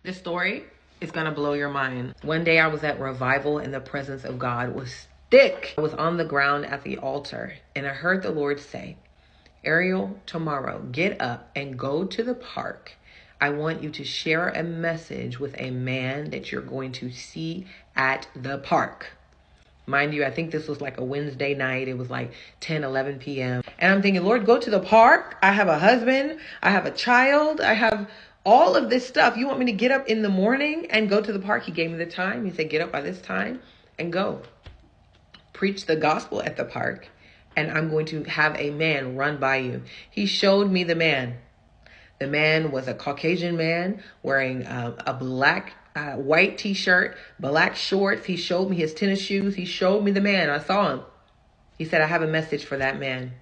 This story is going to blow your mind. One day I was at revival and the presence of God was thick. I was on the ground at the altar and I heard the Lord say, Ariel, tomorrow, get up and go to the park. I want you to share a message with a man that you're going to see at the park. Mind you, I think this was like a Wednesday night. It was like 10, 11 p.m. And I'm thinking, Lord, go to the park. I have a husband. I have a child. I have all of this stuff. You want me to get up in the morning and go to the park? He gave me the time. He said, get up by this time and go. Preach the gospel at the park. And I'm going to have a man run by you. He showed me the man. The man was a Caucasian man wearing a black white t-shirt, black shorts. He showed me his tennis shoes. He showed me the man. I saw him. He said, I have a message for that man.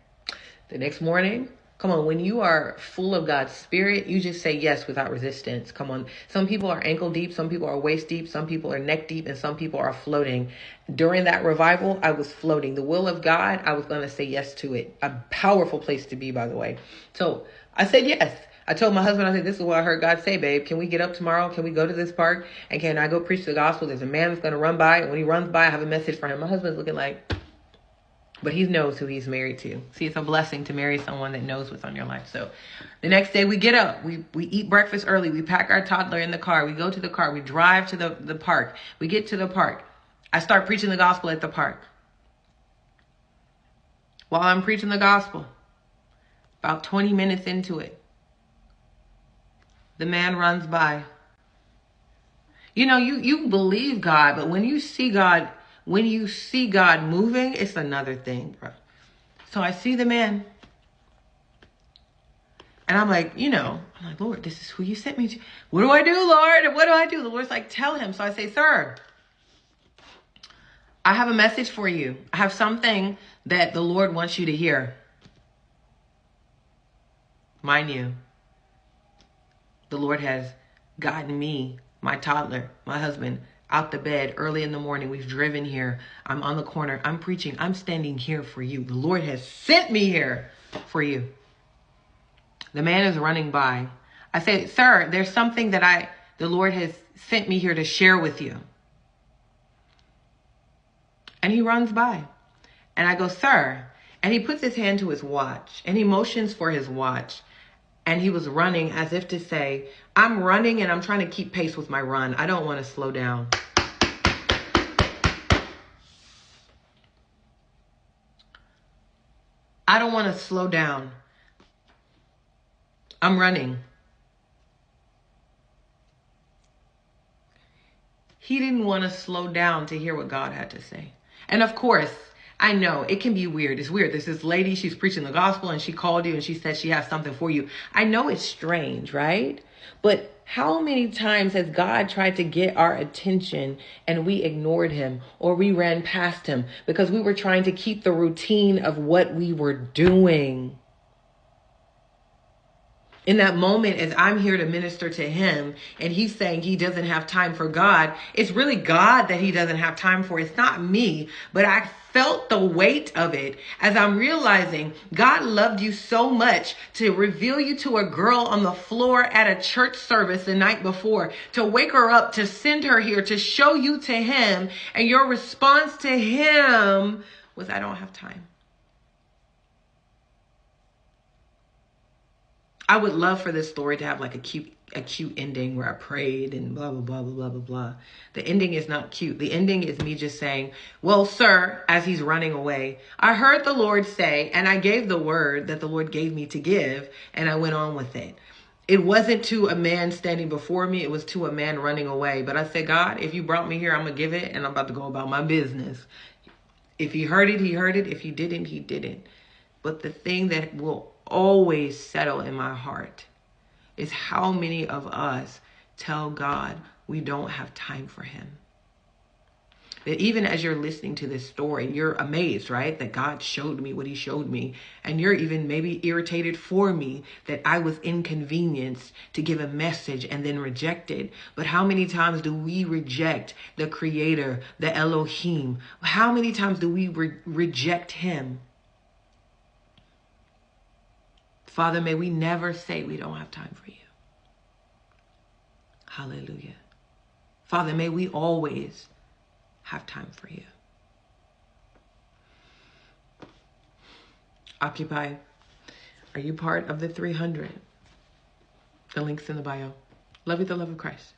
The next morning, come on, when you are full of God's spirit, you just say yes without resistance. Come on. Some people are ankle deep. Some people are waist deep. Some people are neck deep. And some people are floating. During that revival, I was floating. The will of God, I was going to say yes to it. A powerful place to be, by the way. So I said yes. I told my husband, I said, this is what I heard God say, babe. Can we get up tomorrow? Can we go to this park? And can I go preach the gospel? There's a man that's going to run by. And when he runs by, I have a message for him. My husband's looking like, but he knows who he's married to. See, it's a blessing to marry someone that knows what's on your life. So the next day we get up, we eat breakfast early. We pack our toddler in the car. We go to the car. We drive to the park. We get to the park. I start preaching the gospel at the park. While I'm preaching the gospel, about 20 minutes into it, the man runs by. You know, you believe God, but when you see God moving, it's another thing, bro. So I see the man. And I'm like, Lord, this is who you sent me to. What do I do, Lord? What do I do? The Lord's like, tell him. So I say, sir, I have a message for you. I have something that the Lord wants you to hear. Mind you, the Lord has gotten me, my toddler, my husband, out the bed early in the morning. We've driven here. I'm on the corner. I'm preaching. I'm standing here for you. The Lord has sent me here for you. The man is running by. I say, sir, there's something that the Lord has sent me here to share with you. And he runs by. And I go, sir. And he puts his hand to his watch and he motions for his watch. And he was running as if to say, I'm running and I'm trying to keep pace with my run. I don't want to slow down. I don't want to slow down. I'm running. He didn't want to slow down to hear what God had to say. And of course, I know it can be weird. It's weird. There's this lady, she's preaching the gospel and she called you and she said she has something for you. I know it's strange, right? But how many times has God tried to get our attention and we ignored him or we ran past him because we were trying to keep the routine of what we were doing? In that moment, as I'm here to minister to him and he's saying he doesn't have time for God, it's really God that he doesn't have time for. It's not me, but I felt the weight of it as I'm realizing God loved you so much to reveal you to a girl on the floor at a church service the night before, to wake her up, to send her here, to show you to him. And your response to him was, I don't have time. I would love for this story to have like a cute ending where I prayed and blah, blah, blah, blah, blah, blah, blah. The ending is not cute. The ending is me just saying, well, sir, as he's running away, I heard the Lord say, and I gave the word that the Lord gave me to give, and I went on with it. It wasn't to a man standing before me. It was to a man running away. But I said, God, if you brought me here, I'm going to give it, and I'm about to go about my business. If he heard it, he heard it. If he didn't, he didn't. But the thing that will always settle in my heart is how many of us tell God we don't have time for him. That even as you're listening to this story, you're amazed, right? That God showed me what he showed me. And you're even maybe irritated for me that I was inconvenienced to give a message and then rejected. But how many times do we reject the creator, the Elohim? How many times do we reject him? Father, may we never say we don't have time for you. Hallelujah. Father, may we always have time for you. Occupy. Are you part of the 300? The link's in the bio. Love you, the love of Christ.